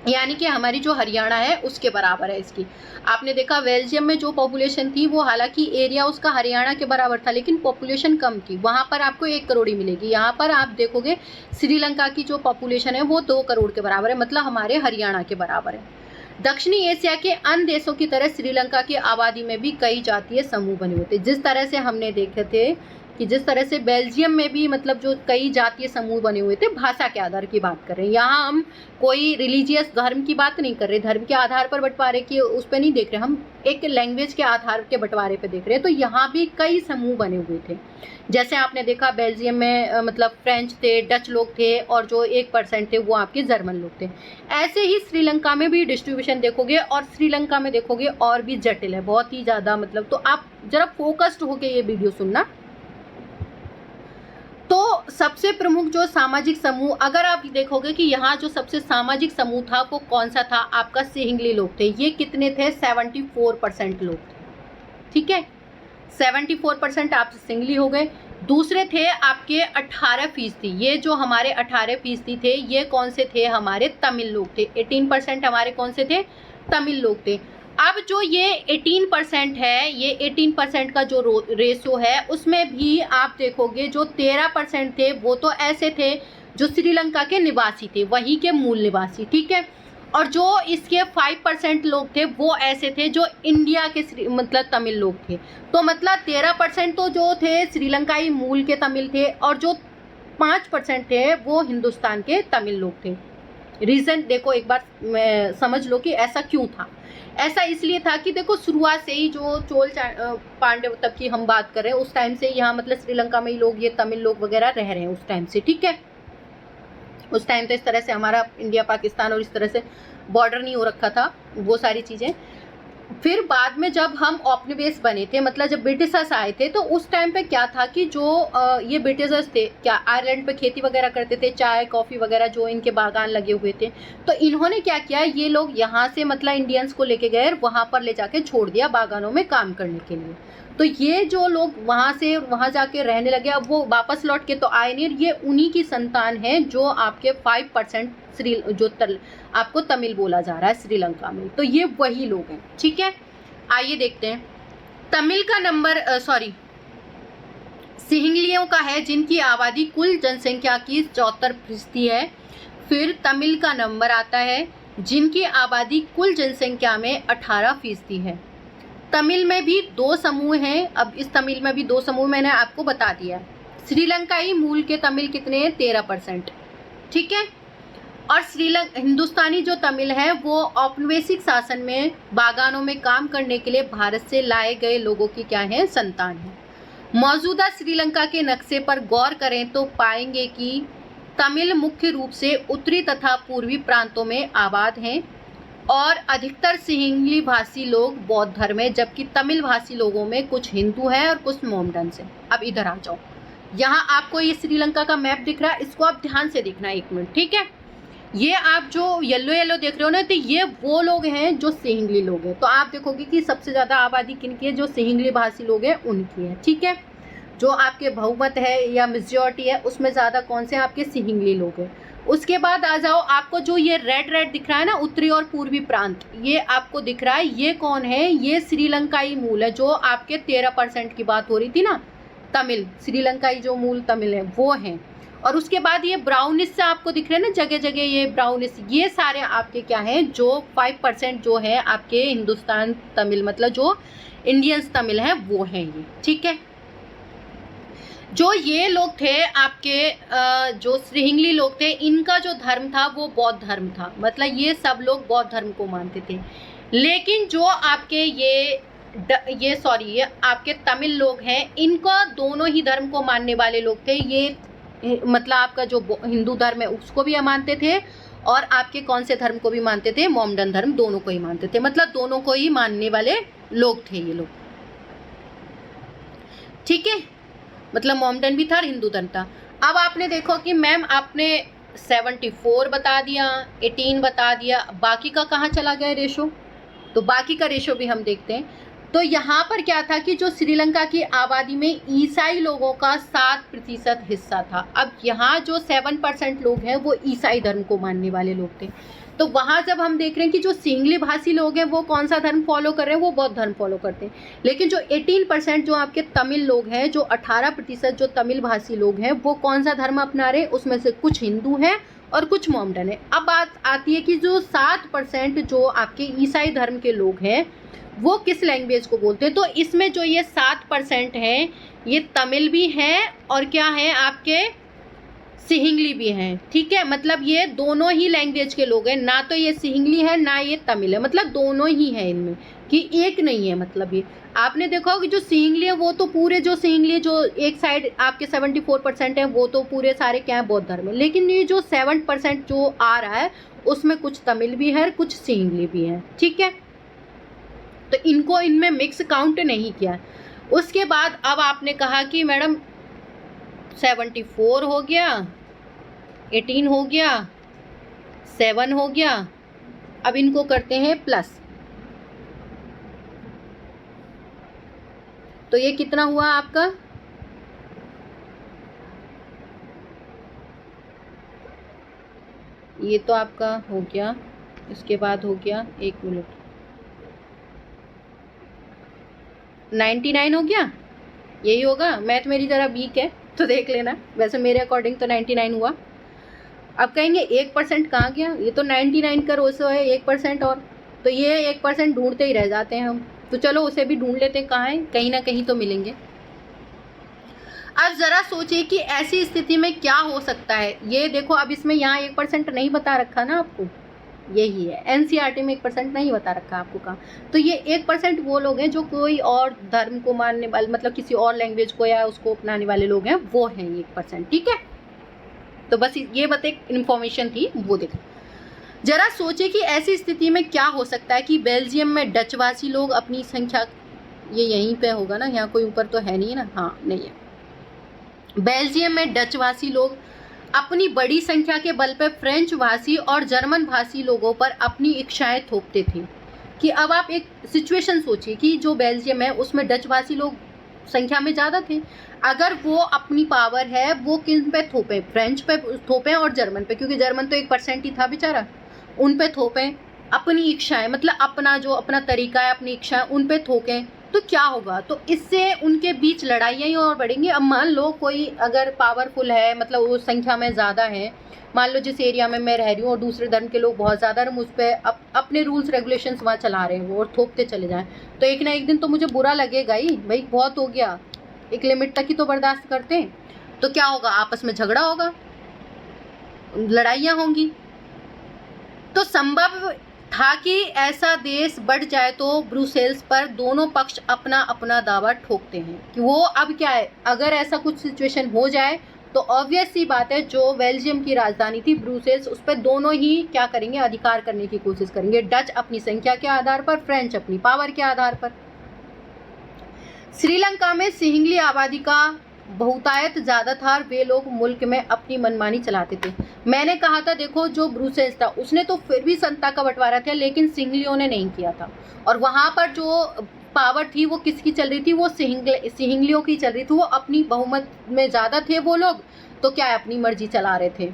यानी कि हमारी जो हरियाणा है उसके बराबर है इसकी। आपने देखा बेल्जियम में जो पॉपुलेशन थी वो हालांकि एरिया उसका हरियाणा के बराबर था, लेकिन पॉपुलेशन कम थी, वहाँ पर आपको 1 करोड़ ही मिलेगी। यहाँ पर आप देखोगे श्रीलंका की जो पॉपुलेशन है वो 2 करोड़ के बराबर है, मतलब हमारे हरियाणा के बराबर है। दक्षिणी एशिया के अन्य देशों की तरह श्रीलंका की आबादी में भी कई जातीय समूह बने हुए थे। जिस तरह से हमने देखे थे कि जिस तरह से बेल्जियम में भी मतलब जो कई जातीय समूह बने हुए थे, भाषा के आधार की बात कर रहे हैं। यहाँ हम कोई रिलीजियस धर्म की बात नहीं कर रहे, धर्म के आधार पर बंटवारे की उस पर नहीं देख रहे, हम एक लैंग्वेज के आधार के बंटवारे पे देख रहे हैं। तो यहाँ भी कई समूह बने हुए थे। जैसे आपने देखा बेल्जियम में मतलब फ्रेंच थे, डच लोग थे, और जो 1% थे वो आपके जर्मन लोग थे। ऐसे ही श्रीलंका में भी डिस्ट्रीब्यूशन देखोगे, और श्रीलंका में देखोगे और भी जटिल है, बहुत ही ज़्यादा। मतलब तो आप जरा फोकस्ड होकर ये वीडियो सुनना। तो सबसे प्रमुख जो सामाजिक समूह, अगर आप देखोगे कि यहाँ जो सबसे सामाजिक समूह था वो कौन सा था? आपका सिंहली लोग थे। ये कितने थे? 74% लोग थे। ठीक है, 74% आप सिंहली हो गए। दूसरे थे आपके 18%। ये जो हमारे 18% थे ये कौन से थे? हमारे तमिल लोग थे। 18% हमारे कौन से थे? तमिल लोग थे। अब जो ये 18% है, ये 18% का जो रेशो है उसमें भी आप देखोगे जो 13% थे वो तो ऐसे थे जो श्रीलंका के निवासी थे, वहीं के मूल निवासी। ठीक है, और जो इसके 5% लोग थे वो ऐसे थे जो इंडिया के मतलब तमिल लोग थे। तो मतलब 13% तो जो थे श्रीलंकाई मूल के तमिल थे, और जो 5% थे वो हिंदुस्तान के तमिल लोग थे। रीज़न देखो एक बार समझ लो कि ऐसा क्यों था। ऐसा इसलिए था कि देखो शुरुआत से ही जो चोल पांड्य तक की हम बात कर रहे हैं, उस टाइम से यहाँ मतलब श्रीलंका में ही लोग, ये तमिल लोग वगैरह रह रहे हैं उस टाइम से। ठीक है, उस टाइम तो इस तरह से हमारा इंडिया पाकिस्तान और इस तरह से बॉर्डर नहीं हो रखा था, वो सारी चीज़ें। फिर बाद में जब हम औपनिवेश बने थे, मतलब जब ब्रिटिशर्स आए थे, तो उस टाइम पे क्या था कि जो ये ब्रिटिशर्स थे क्या आयरलैंड पे खेती वगैरह करते थे, चाय कॉफ़ी वगैरह जो इनके बागान लगे हुए थे। तो इन्होंने क्या किया, ये लोग यहाँ से मतलब इंडियंस को लेके गए, वहाँ पर ले जाके छोड़ दिया बागानों में काम करने के लिए। तो ये जो लोग वहाँ से वहाँ जाके रहने लगे, अब वो वापस लौट के तो आए नहीं। ये उन्हीं की संतान है जो आपके 5% आपको तमिल बोला जा रहा है श्रीलंका में, तो ये वही लोग हैं। ठीक है, आइए देखते हैं। तमिल का नंबर सिंहलियों का है जिनकी आबादी कुल जनसंख्या की 74% है। फिर तमिल का नंबर आता है जिनकी आबादी कुल जनसंख्या में 18% है। तमिल में भी 2 समूह हैं। अब इस तमिल में भी 2 समूह मैंने आपको बता दिया। श्रीलंकाई मूल के तमिल कितने हैं? 13%। ठीक है, और श्रीलंका हिंदुस्तानी जो तमिल है वो औपनिवेशिक शासन में बागानों में काम करने के लिए भारत से लाए गए लोगों की क्या है, संतान है। मौजूदा श्रीलंका के नक्शे पर गौर करें तो पाएंगे कि तमिल मुख्य रूप से उत्तरी तथा पूर्वी प्रांतों में आबाद हैं और अधिकतर सिंहली भाषी लोग बौद्ध धर्म है, जबकि तमिल भाषी लोगों में कुछ हिंदू है और कुछ मोमडन्स है। अब इधर आ जाओ, यहाँ आपको ये श्रीलंका का मैप दिख रहा है, इसको आप ध्यान से देखना 1 मिनट, ठीक है। ये आप जो येलो येलो देख रहे हो ना, तो ये वो लोग हैं जो सिंहली लोग हैं। तो आप देखोगे कि सबसे ज़्यादा आबादी किनकी है, जो सिंहली भाषी लोग हैं उनकी है, ठीक है। जो आपके बहुमत है या मेजॉरिटी है उसमें ज़्यादा कौन से आपके सिंहली लोग हैं। उसके बाद आ जाओ, आपको जो ये रेड रेड दिख रहा है ना, उत्तरी और पूर्वी प्रांत, ये आपको दिख रहा है, ये कौन है, ये श्रीलंकाई मूल है। जो आपके 13% की बात हो रही थी ना, तमिल श्रीलंकाई जो मूल तमिल है वो हैं। और उसके बाद ये ब्राउनिश से आपको दिख रहे हैं ना जगह जगह, ये ब्राउनिश, ये सारे आपके क्या हैं, जो 5% जो है आपके हिंदुस्तान तमिल, मतलब जो इंडियंस तमिल हैं वो हैं ये, ठीक है। जो ये लोग थे आपके जो सिंहली लोग थे, इनका जो धर्म था वो बौद्ध धर्म था, मतलब ये सब लोग बौद्ध धर्म को मानते थे। लेकिन जो आपके ये आपके तमिल लोग हैं, इनका दोनों ही धर्म को मानने वाले लोग थे। ये मतलब आपका जो हिंदू धर्म है उसको भी मानते थे और आपके कौन से धर्म को भी मानते थे, मोमडन धर्म, दोनों को ही मानते थे। मतलब दोनों को ही मानने वाले लोग थे ये लोग, ठीक है। मतलब मोमडन भी था और हिंदू धर्म था। अब आपने देखो कि मैम आपने 74 बता दिया, 18 बता दिया, बाकी का कहाँ चला गया रेशो, तो बाकी का रेशो भी हम देखते हैं। तो यहाँ पर क्या था कि जो श्रीलंका की आबादी में ईसाई लोगों का 7% हिस्सा था। अब यहाँ जो 7% लोग हैं वो ईसाई धर्म को मानने वाले लोग थे। तो वहाँ जब हम देख रहे हैं कि जो सिंहली भाषी लोग हैं वो कौन सा धर्म फॉलो कर रहे हैं, वो बौद्ध धर्म फॉलो करते हैं। लेकिन जो 18% जो आपके तमिल लोग हैं, जो 18% जो तमिल भाषी लोग हैं, वो कौन सा धर्म अपना रहे हैं, उसमें से कुछ हिंदू हैं और कुछ मोमडन है। अब बात आती है कि जो 7% जो आपके ईसाई धर्म के लोग हैं वो किस लैंग्वेज को बोलते हैं। तो इसमें जो ये 7% हैं ये तमिल भी हैं और क्या है आपके सिंहली भी हैं, ठीक है। मतलब ये दोनों ही लैंग्वेज के लोग हैं, ना तो ये सिंहली है ना ये तमिल है, मतलब दोनों ही है इनमें, कि एक नहीं है। मतलब ये आपने देखा हो कि जो सिंहली है वो तो पूरे जो सिंहली जो एक साइड आपके 74% है वो तो पूरे सारे क्या है, बौद्ध धर्म है। लेकिन ये जो 7% जो आ रहा है उसमें कुछ तमिल भी है कुछ सिंहली भी है, ठीक है। तो इनको इनमें मिक्स काउंट नहीं किया। उसके बाद अब आपने कहा कि मैडम 74 हो गया, 18 हो गया, 7 हो गया, अब इनको करते हैं प्लस। तो ये कितना हुआ आपका, ये तो आपका हो गया, इसके बाद हो गया 1 मिनट 99 हो गया, यही होगा। मैथ मेरी ज़रा वीक है तो देख लेना, वैसे मेरे अकॉर्डिंग तो 99 हुआ। अब कहेंगे 1% कहाँ गया, ये तो 99 का रोसो है, 1% और, तो ये 1% ढूंढते ही रह जाते हैं हम। तो चलो उसे भी ढूंढ लेते हैं, कहाँ है, कहीं ना कहीं तो मिलेंगे। अब ज़रा सोचिए कि ऐसी स्थिति में क्या हो सकता है। ये देखो अब इसमें यहाँ 1% नहीं बता रखा ना आपको, यही है एनसीईआरटी में 1% नहीं बता रखा आपको कहाँ। तो ये 1% वो लोग हैं जो कोई और धर्म को मानने वाले, मतलब किसी और लैंग्वेज को या उसको अपनाने वाले लोग हैं, वो हैं 1%, ठीक है। तो बस ये बात एक इन्फॉर्मेशन थी, वो देखो। जरा सोचे कि ऐसी स्थिति में क्या हो सकता है कि बेल्जियम में डचवासी लोग अपनी संख्या, ये यहीं पे होगा ना, यहाँ कोई ऊपर तो है नहीं ना, हाँ नहीं है। बेल्जियम में डचवासी लोग अपनी बड़ी संख्या के बल पर फ्रेंच भाषी और जर्मन भाषी लोगों पर अपनी इच्छाएं थोपते थे। कि अब आप एक सिचुएशन सोचिए कि जो बेल्जियम है उसमें डच भाषी लोग संख्या में ज़्यादा थे, अगर वो अपनी पावर है वो किन पे थोपें, फ्रेंच पे थोपें और जर्मन पे, क्योंकि जर्मन तो 1% ही था बेचारा, उन पे थोपें अपनी इच्छाएं, मतलब अपना जो अपना तरीका है अपनी इच्छाएं उन पे थोकें, तो क्या होगा, तो इससे उनके बीच लड़ाइयाँ ही और बढ़ेंगी। अब मान लो कोई अगर पावरफुल है, मतलब वो संख्या में ज़्यादा है, मान लो जिस एरिया में मैं रह रही हूँ और दूसरे धर्म के लोग बहुत ज़्यादा हम उस पर अपने रूल्स रेगुलेशंस वहाँ चला रहे हैं वो और थोपते चले जाएं, तो एक ना एक दिन तो मुझे बुरा लगेगा ही, भाई बहुत हो गया, एक लिमिट तक ही तो बर्दाश्त करते हैं। तो क्या होगा, आपस में झगड़ा होगा, लड़ाइयाँ होंगी, तो संभव था कि ऐसा देश बढ़ जाए तो ब्रुसेल्स पर दोनों पक्ष अपना अपना दावा ठोकते हैं कि वो अब क्या है, अगर ऐसा कुछ सिचुएशन हो जाए तो ऑब्वियस सी बात है जो बेल्जियम की राजधानी थी ब्रुसेल्स, उस पर दोनों ही क्या करेंगे, अधिकार करने की कोशिश करेंगे। डच अपनी संख्या के आधार पर, फ्रेंच अपनी पावर के आधार पर। श्रीलंका में सिंहली आबादी का बहुतायत ज़्यादा था और वे लोग मुल्क में अपनी मनमानी चलाते थे। मैंने कहा था देखो जो ब्रुसेल्स था उसने तो फिर भी सत्ता का बंटवारा किया, लेकिन सिंहलियों ने नहीं किया था। और वहाँ पर जो पावर थी वो किसकी चल रही थी, वो सिंहलियों की चल रही थी। वो अपनी बहुमत में ज़्यादा थे वो लोग, तो क्या है अपनी मर्जी चला रहे थे,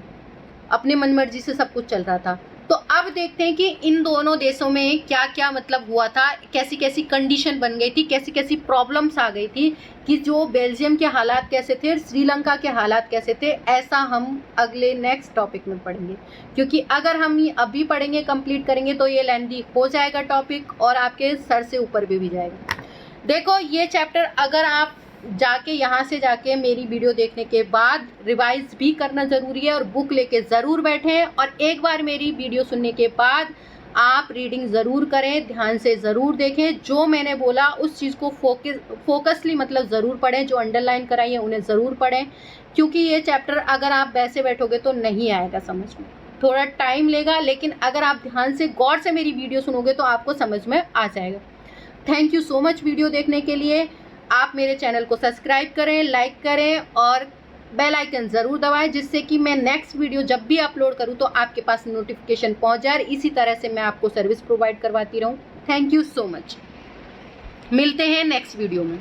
अपने मन मर्जी से सब कुछ चल रहा था। तो अब देखते हैं कि इन दोनों देशों में क्या क्या मतलब हुआ था, कैसी कैसी कंडीशन बन गई थी, कैसी कैसी प्रॉब्लम्स आ गई थी, कि जो बेल्जियम के हालात कैसे थे, श्रीलंका के हालात कैसे थे। ऐसा हम अगले नेक्स्ट टॉपिक में पढ़ेंगे, क्योंकि अगर हम ये अभी पढ़ेंगे, कंप्लीट करेंगे तो ये लेंथी हो जाएगा टॉपिक और आपके सर से ऊपर भी जाएगा। देखो ये चैप्टर अगर आप जाके यहाँ से जाके मेरी वीडियो देखने के बाद रिवाइज भी करना ज़रूरी है और बुक लेके ज़रूर बैठें, और एक बार मेरी वीडियो सुनने के बाद आप रीडिंग ज़रूर करें, ध्यान से ज़रूर देखें, जो मैंने बोला उस चीज़ को फोकसली मतलब ज़रूर पढ़ें, जो अंडरलाइन कराई है उन्हें ज़रूर पढ़ें, क्योंकि ये चैप्टर अगर आप वैसे बैठोगे तो नहीं आएगा समझ में, थोड़ा टाइम लेगा, लेकिन अगर आप ध्यान से गौर से मेरी वीडियो सुनोगे तो आपको समझ में आ जाएगा। Thank you so much video देखने के लिए। आप मेरे चैनल को सब्सक्राइब करें, लाइक करें और बेल आइकन ज़रूर दबाएं, जिससे कि मैं नेक्स्ट वीडियो जब भी अपलोड करूं तो आपके पास नोटिफिकेशन पहुंच जाए। इसी तरह से मैं आपको सर्विस प्रोवाइड करवाती रहूं। Thank you so much. मिलते हैं नेक्स्ट वीडियो में।